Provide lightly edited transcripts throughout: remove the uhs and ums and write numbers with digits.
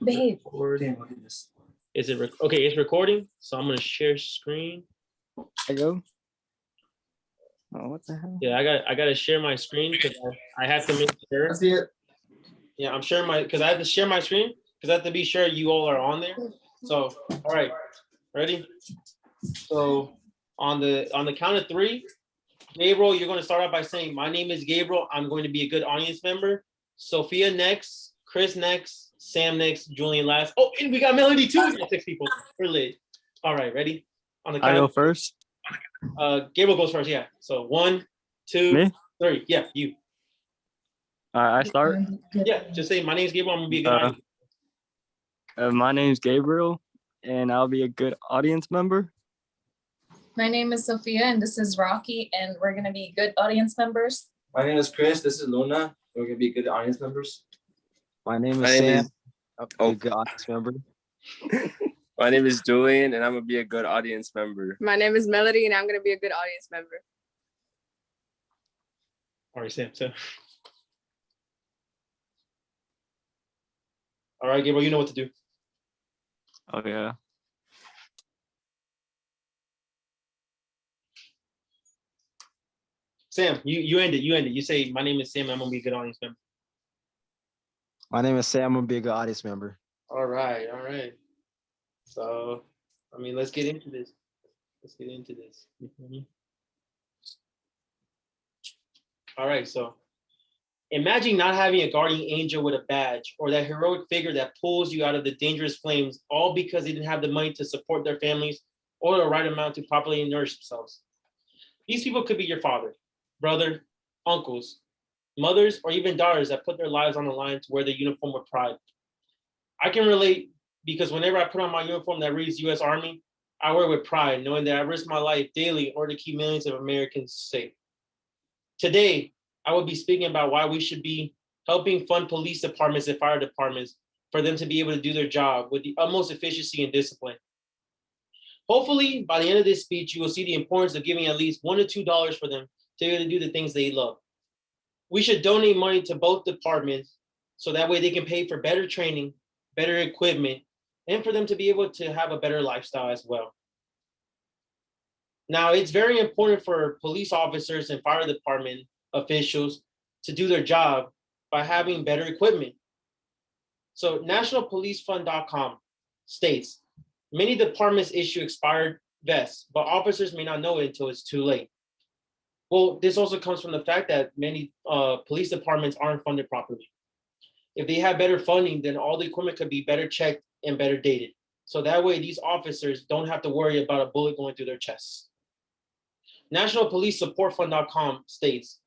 Babe. Is it okay? It's recording, so I'm gonna share screen. I go. Oh, what the hell? Yeah, I got to share my screen because I have to make sure. I see it. Yeah, I'm sharing because I have to share my screen because I have to be sure you all are on there. So, all right, ready? So on the count of three, Gabriel, you're going to start out by saying, "My name is Gabriel. I'm going to be a good audience member." Sophia next, Chris next, Sam next, Julian last. Oh, and we got Melody too. We got 6 people. We're late. All right, ready? On the count. I go first. Gabriel goes first. Yeah. So 1, 2, Me? 3. Yeah, you. I start. Yeah, just say, "My name is Gabriel. I'm gonna be a good audience." My name's Gabriel, and I'll be a good audience member. My name is Sophia, and this is Rocky, and we're gonna be good audience members. My name is Chris. This is Luna. We're gonna be good audience members. My name is Sam. I'll be a good audience member. My name is Julian, and I'm gonna be a good audience member. My name is Melody, and I'm gonna be a good audience member. All right, Sam. All right, Gabriel, you know what to do. Oh yeah. Sam, you end it. You say, "My name is Sam. I'm gonna be a good audience member." My name is Sam. I'm gonna be a good audience member. All right. So, I mean, let's get into this. You feel me? All right. So, imagine not having a guardian angel with a badge or that heroic figure that pulls you out of the dangerous flames, all because they didn't have the money to support their families or the right amount to properly nourish themselves. These people could be your father, brother, uncles, mothers, or even daughters that put their lives on the line to wear the uniform with pride. I can relate because whenever I put on my uniform that reads U.S. Army, I wear it with pride, knowing that I risk my life daily in order to keep millions of Americans safe. Today, I will be speaking about why we should be helping fund police departments and fire departments for them to be able to do their job with the utmost efficiency and discipline. Hopefully, by the end of this speech, you will see the importance of giving at least $1 to $2 for them to be able to do the things they love. We should donate money to both departments so that way they can pay for better training, better equipment, and for them to be able to have a better lifestyle as well. Now, it's very important for police officers and fire department officials to do their job by having better equipment. So nationalpolicefund.com states, many departments issue expired vests, but officers may not know it until it's too late. Well, this also comes from the fact that many police departments aren't funded properly. If they have better funding, then all the equipment could be better checked and better dated. So that way these officers don't have to worry about a bullet going through their chests. NationalPoliceSupportFund.com states,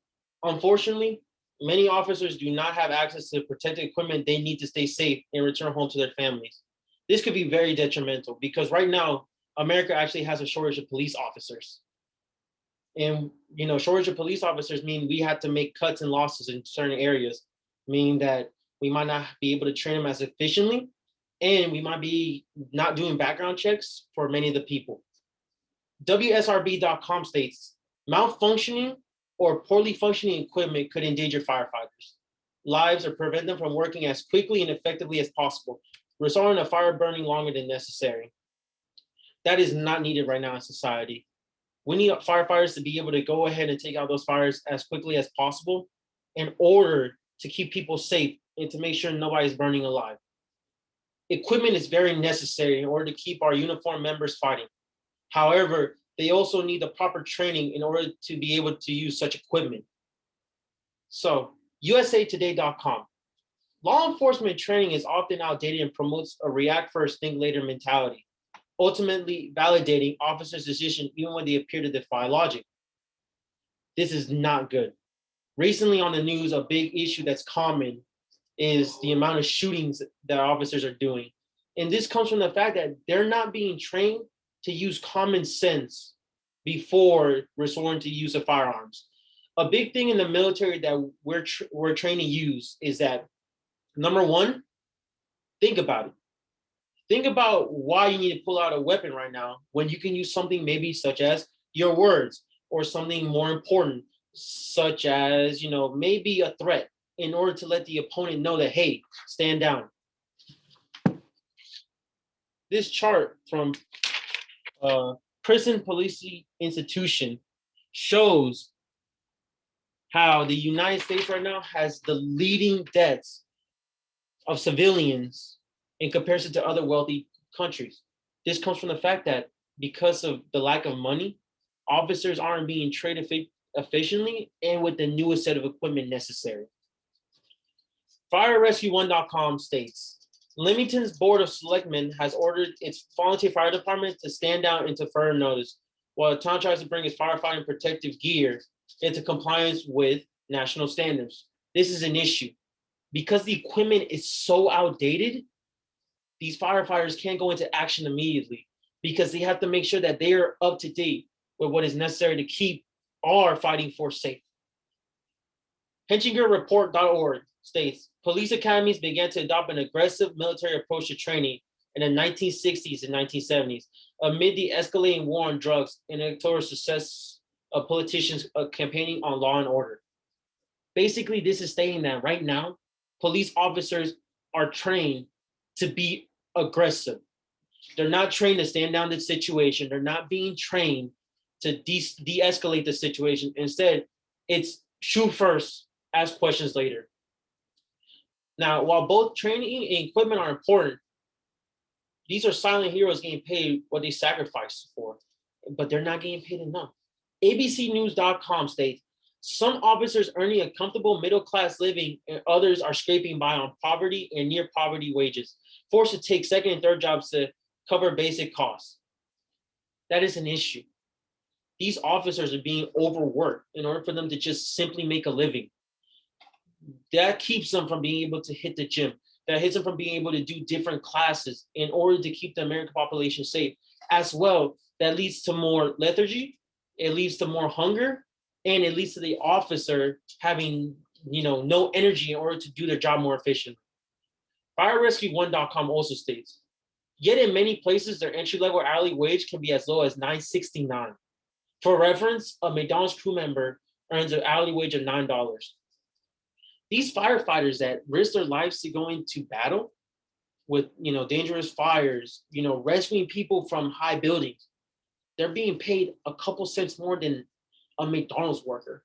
unfortunately, many officers do not have access to the protective equipment they need to stay safe and return home to their families. This could be very detrimental because right now, America actually has a shortage of police officers. And, shortage of police officers mean we have to make cuts and losses in certain areas, meaning that we might not be able to train them as efficiently, and we might be not doing background checks for many of the people. WSRB.com states, malfunctioning or poorly functioning equipment could endanger firefighters' lives or prevent them from working as quickly and effectively as possible, resulting in a fire burning longer than necessary. That is not needed right now in society. We need firefighters to be able to go ahead and take out those fires as quickly as possible in order to keep people safe and to make sure nobody's burning alive. Equipment is very necessary in order to keep our uniformed members fighting. However, they also need the proper training in order to be able to use such equipment. So, USAtoday.com. Law enforcement training is often outdated and promotes a react first, think later mentality, ultimately validating officers' decisions even when they appear to defy logic. This is not good. Recently on the news, a big issue that's common is the amount of shootings that officers are doing. And this comes from the fact that they're not being trained to use common sense before resorting to use of firearms. A big thing in the military that we're trained to use is that, number one, think about it. Think about why you need to pull out a weapon right now when you can use something maybe such as your words or something more important, such as, maybe a threat in order to let the opponent know that, hey, stand down. this chart from Prison Policing Institution shows how the United States right now has the leading deaths of civilians in comparison to other wealthy countries. This comes from the fact that because of the lack of money, officers aren't being trained efficiently and with the newest set of equipment necessary. FireRescue1.com states, Leamington's Board of Selectmen has ordered its volunteer fire department to stand down into further notice while the town tries to bring its firefighting protective gear into compliance with national standards. This is an issue. Because the equipment is so outdated, these firefighters can't go into action immediately because they have to make sure that they are up to date with what is necessary to keep our fighting force safe. HetchingerReport.org states, police academies began to adopt an aggressive military approach to training in the 1960s and 1970s amid the escalating war on drugs and electoral success of politicians campaigning on law and order. Basically, this is stating that right now, police officers are trained to be aggressive. They're not trained to stand down the situation. They're not being trained to de-escalate the situation. Instead, it's shoot first, ask questions later. Now, while both training and equipment are important, these are silent heroes getting paid what they sacrificed for, but they're not getting paid enough. ABCnews.com states, some officers earning a comfortable middle-class living and others are scraping by on poverty and near poverty wages, forced to take second and third jobs to cover basic costs. That is an issue. These officers are being overworked in order for them to just simply make a living. That keeps them from being able to hit the gym. That hits them from being able to do different classes in order to keep the American population safe. As well, that leads to more lethargy, it leads to more hunger, and it leads to the officer having, no energy in order to do their job more efficiently. FireRescue1.com also states, yet in many places, their entry-level hourly wage can be as low as $9.69. For reference, a McDonald's crew member earns an hourly wage of $9. These firefighters that risk their lives to go into battle with, dangerous fires, rescuing people from high buildings, they're being paid a couple cents more than a McDonald's worker.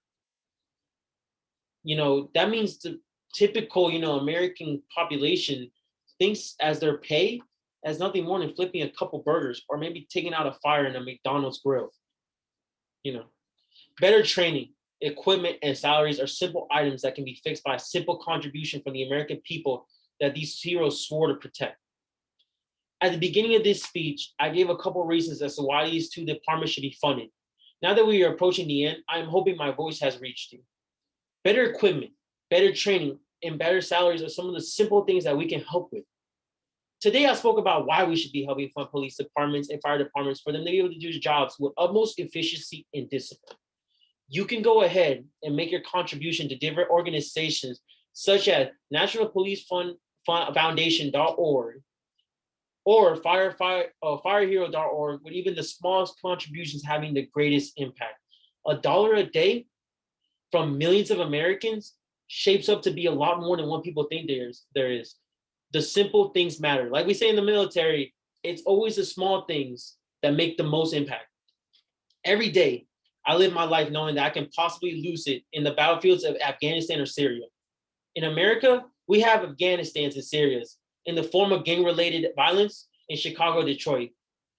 That means the typical, American population thinks as their pay as nothing more than flipping a couple burgers or maybe taking out a fire in a McDonald's grill. Better training, equipment, and salaries are simple items that can be fixed by a simple contribution from the American people that these heroes swore to protect. At the beginning of this speech, I gave a couple reasons as to why these two departments should be funded. Now that we are approaching the end, I am hoping my voice has reached you. Better equipment, better training, and better salaries are some of the simple things that we can help with. Today, I spoke about why we should be helping fund police departments and fire departments for them to be able to do their jobs with utmost efficiency and discipline. You can go ahead and make your contribution to different organizations such as National Police Foundation.org or firehero.org, with even the smallest contributions having the greatest impact. $1 a day from millions of Americans shapes up to be a lot more than what people think there is. The simple things matter. Like we say in the military, it's always the small things that make the most impact. Every day, I live my life knowing that I can possibly lose it in the battlefields of Afghanistan or Syria. In America, we have Afghanistans and Syrias in the form of gang-related violence in Chicago, Detroit.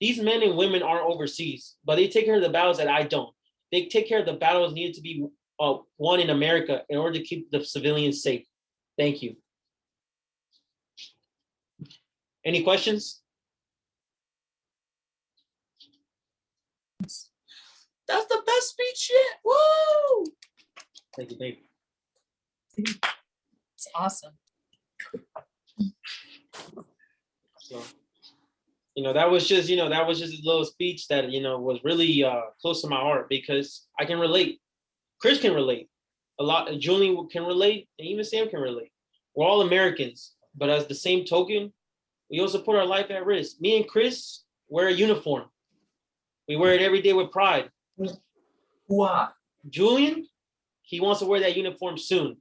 These men and women aren't overseas, but they take care of the battles that I don't. They take care of the battles needed to be won in America in order to keep the civilians safe. Thank you. Any questions? That's the best speech yet. Woo! Thank you. It's awesome. So, that was just a little speech that, was really close to my heart because I can relate. Chris can relate. A lot. Julian can relate, and even Sam can relate. We're all Americans, but as the same token, we also put our life at risk. Me and Chris wear a uniform. We wear it every day with pride. Why? Julian, he wants to wear that uniform soon,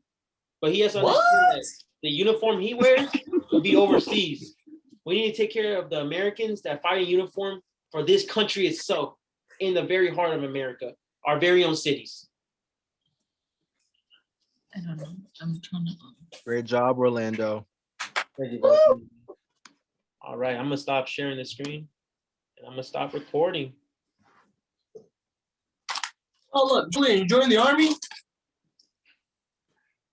but he has to understand that the uniform he wears will be overseas. We need to take care of the Americans that fight in uniform for this country itself in the very heart of America, our very own cities. I don't know. I'm trying to. Great job, Orlando. All right, I'm gonna stop sharing the screen and I'm gonna stop recording. Oh, look, Julian, you joined the army?